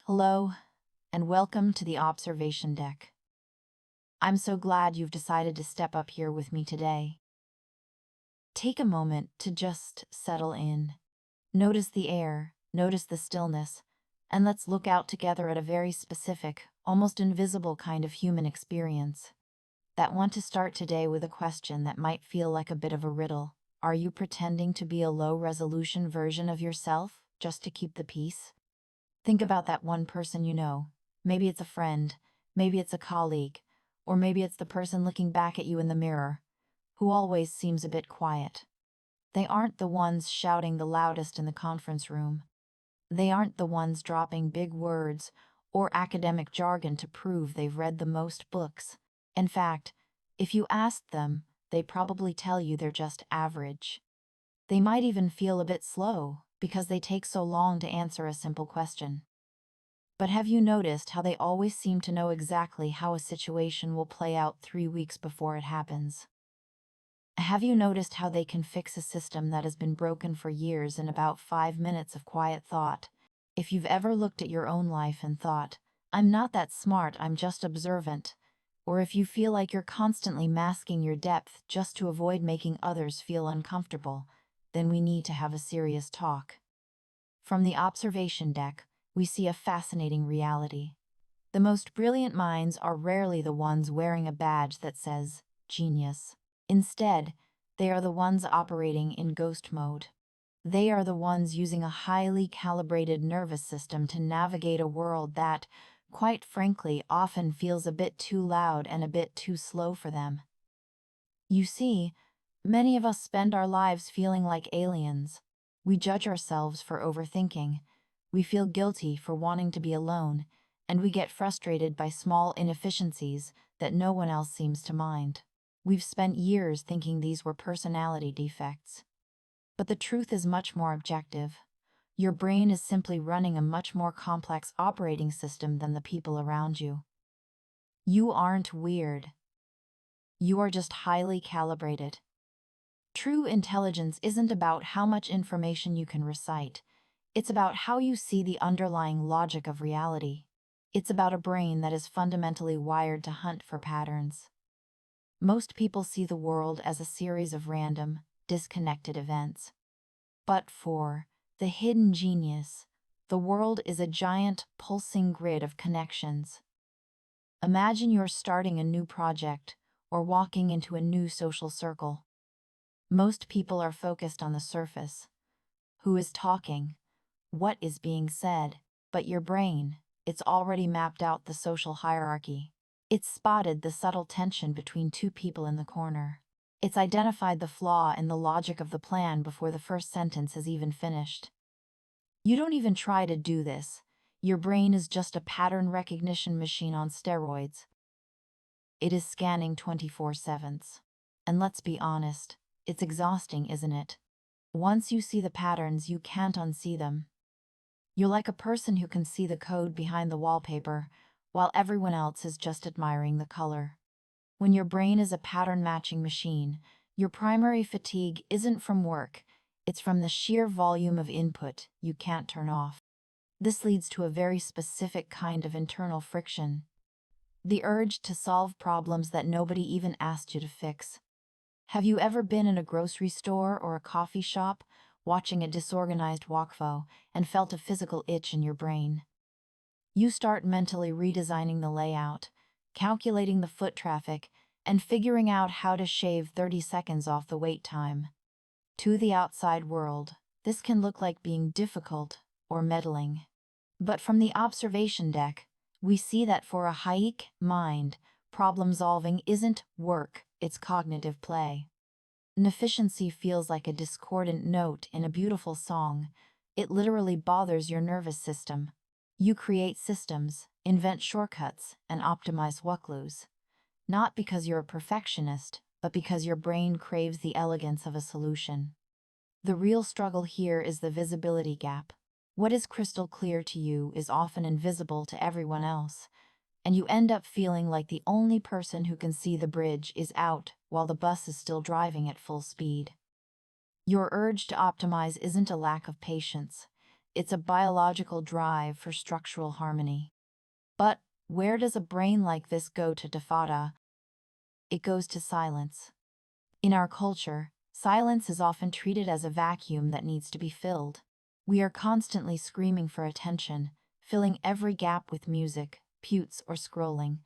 Hello, and welcome to the observation deck. I'm so glad you've decided to step up here with me today. Take a moment to just settle in. Notice the air, notice the stillness, and let's look out together at a very specific, almost invisible kind of human experience. I want to start today with a question that might feel like a bit of a riddle. Are you pretending to be a low-resolution version of yourself just to keep the peace? Think about that one person you know. Maybe it's a friend, maybe it's a colleague, or maybe it's the person looking back at you in the mirror, who always seems a bit quiet. They aren't the ones shouting the loudest in the conference room. They aren't the ones dropping big words or academic jargon to prove they've read the most books. In fact, if you asked them, they'd probably tell you they're just average. They might even feel a bit slow because they take so long to answer a simple question. But have you noticed how they always seem to know exactly how a situation will play out 3 weeks before it happens? Have you noticed how they can fix a system that has been broken for years in about 5 minutes of quiet thought? If you've ever looked at your own life and thought, I'm not that smart, I'm just observant, or if you feel like you're constantly masking your depth just to avoid making others feel uncomfortable, then we need to have a serious talk. From the observation deck, we see a fascinating reality. The most brilliant minds are rarely the ones wearing a badge that says, genius. Instead, they are the ones operating in ghost mode. They are the ones using a highly calibrated nervous system to navigate a world that, quite frankly, often feels a bit too loud and a bit too slow for them. You see, many of us spend our lives feeling like aliens. We judge ourselves for overthinking. We feel guilty for wanting to be alone, and we get frustrated by small inefficiencies that no one else seems to mind. We've spent years thinking these were personality defects. But the truth is much more objective. Your brain is simply running a much more complex operating system than the people around you. You aren't weird. You are just highly calibrated. True intelligence isn't about how much information you can recite. It's about how you see the underlying logic of reality. It's about a brain that is fundamentally wired to hunt for patterns. Most people see the world as a series of random, disconnected events. But for the hidden genius, the world is a giant, pulsing grid of connections. Imagine you're starting a new project or walking into a new social circle. Most people are focused on the surface. Who is talking? What is being said? But your brain, it's already mapped out the social hierarchy. It's spotted the subtle tension between two people in the corner. It's identified the flaw in the logic of the plan before the first sentence is even finished. You don't even try to do this. Your brain is just a pattern recognition machine on steroids. It is scanning 24/7. And let's be honest, it's exhausting, isn't it? Once you see the patterns, you can't unsee them. You're like a person who can see the code behind the wallpaper, while everyone else is just admiring the color. When your brain is a pattern-matching machine, your primary fatigue isn't from work, it's from the sheer volume of input you can't turn off. This leads to a very specific kind of internal friction. The urge to solve problems that nobody even asked you to fix. Have you ever been in a grocery store or a coffee shop, watching a disorganized walkflow, and felt a physical itch in your brain? You start mentally redesigning the layout, calculating the foot traffic, and figuring out how to shave 30 seconds off the wait time. To the outside world, this can look like being difficult or meddling. But from the observation deck, we see that for a high-IQ mind, problem-solving isn't work, it's cognitive play. Inefficiency feels like a discordant note in a beautiful song. It literally bothers your nervous system. You create systems, invent shortcuts, and optimize workflows. Not because you're a perfectionist, but because your brain craves the elegance of a solution. The real struggle here is the visibility gap. What is crystal clear to you is often invisible to everyone else, and you end up feeling like the only person who can see the bridge is out while the bus is still driving at full speed. Your urge to optimize isn't a lack of patience. It's a biological drive for structural harmony. But where does a brain like this go to defada? It goes to silence. In our culture, silence is often treated as a vacuum that needs to be filled. We are constantly screaming for attention, filling every gap with music, putes, or scrolling.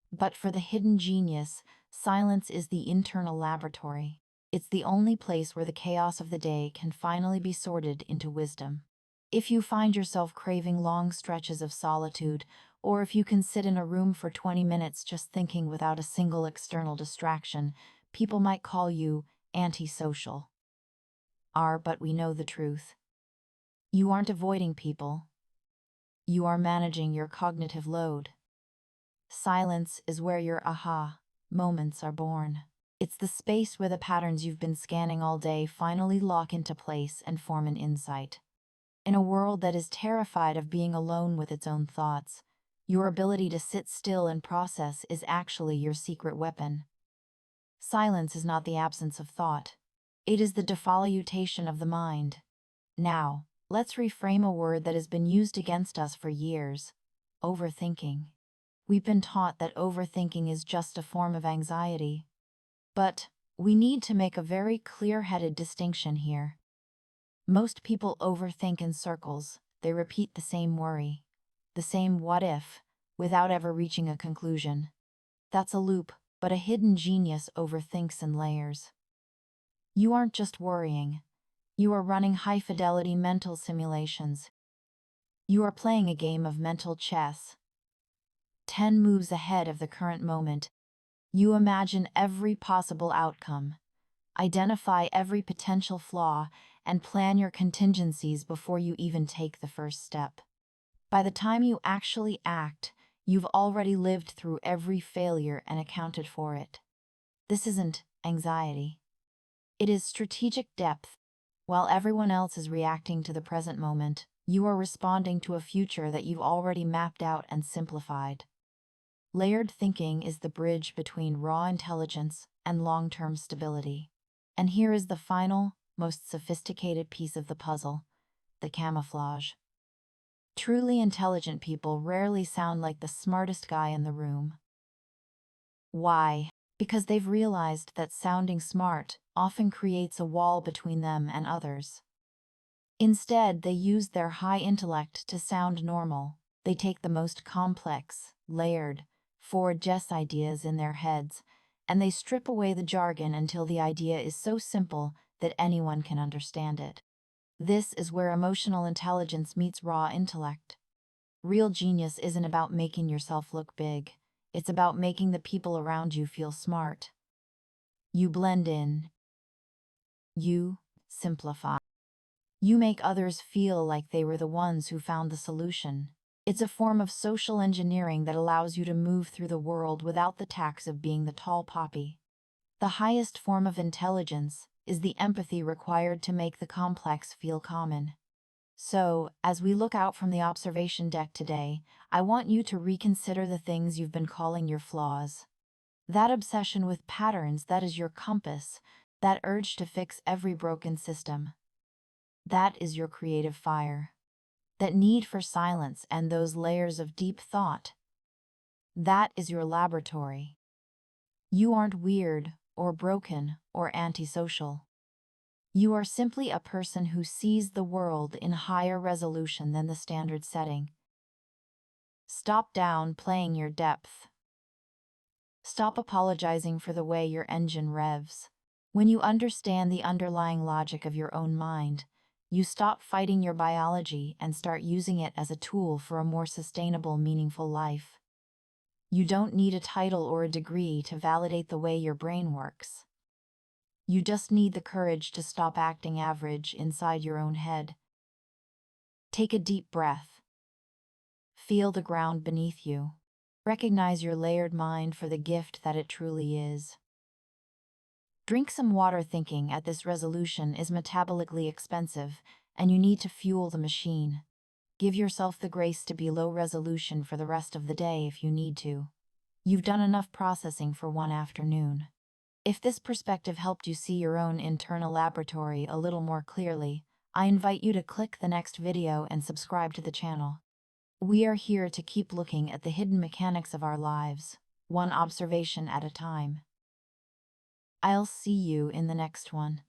But for the hidden genius, silence is the internal laboratory. It's the only place where the chaos of the day can finally be sorted into wisdom. If you find yourself craving long stretches of solitude, or if you can sit in a room for 20 minutes just thinking without a single external distraction, people might call you antisocial. But we know the truth. You aren't avoiding people. You are managing your cognitive load. Silence is where your aha moments are born. It's the space where the patterns you've been scanning all day finally lock into place and form an insight. In a world that is terrified of being alone with its own thoughts, your ability to sit still and process is actually your secret weapon. Silence is not the absence of thought. It is the defoliation of the mind. Now, let's reframe a word that has been used against us for years: overthinking. We've been taught that overthinking is just a form of anxiety. But we need to make a very clear-headed distinction here. Most people overthink in circles. They repeat the same worry, the same what if, without ever reaching a conclusion. That's a loop, but a hidden genius overthinks in layers. You aren't just worrying. You are running high-fidelity mental simulations. You are playing a game of mental chess. 10 moves ahead of the current moment. You imagine every possible outcome, identify every potential flaw, and plan your contingencies before you even take the first step. By the time you actually act, you've already lived through every failure and accounted for it. This isn't anxiety. It is strategic depth. While everyone else is reacting to the present moment, you are responding to a future that you've already mapped out and simplified. Layered thinking is the bridge between raw intelligence and long-term stability. And here is the final, most sophisticated piece of the puzzle: the camouflage. Truly intelligent people rarely sound like the smartest guy in the room. Why? Because they've realized that sounding smart often creates a wall between them and others. Instead, they use their high intellect to sound normal. They take the most complex, layered, forward-guess ideas in their heads, and they strip away the jargon until the idea is so simple that anyone can understand it. This is where emotional intelligence meets raw intellect. Real genius isn't about making yourself look big. It's about making the people around you feel smart. You blend in. You simplify. You make others feel like they were the ones who found the solution. It's a form of social engineering that allows you to move through the world without the tax of being the tall poppy. The highest form of intelligence is the empathy required to make the complex feel common. So, as we look out from the observation deck today, I want you to reconsider the things you've been calling your flaws. That obsession with patterns that is your compass, that urge to fix every broken system. That is your creative fire. That need for silence and those layers of deep thought. That is your laboratory. You aren't weird, or broken, or antisocial. You are simply a person who sees the world in higher resolution than the standard setting. Stop downplaying your depth. Stop apologizing for the way your engine revs. When you understand the underlying logic of your own mind, you stop fighting your biology and start using it as a tool for a more sustainable, meaningful life. You don't need a title or a degree to validate the way your brain works. You just need the courage to stop acting average inside your own head. Take a deep breath. Feel the ground beneath you. Recognize your layered mind for the gift that it truly is. Drink some water. Thinking at this resolution is metabolically expensive, and you need to fuel the machine. Give yourself the grace to be low resolution for the rest of the day if you need to. You've done enough processing for one afternoon. If this perspective helped you see your own internal laboratory a little more clearly, I invite you to click the next video and subscribe to the channel. We are here to keep looking at the hidden mechanics of our lives, one observation at a time. I'll see you in the next one.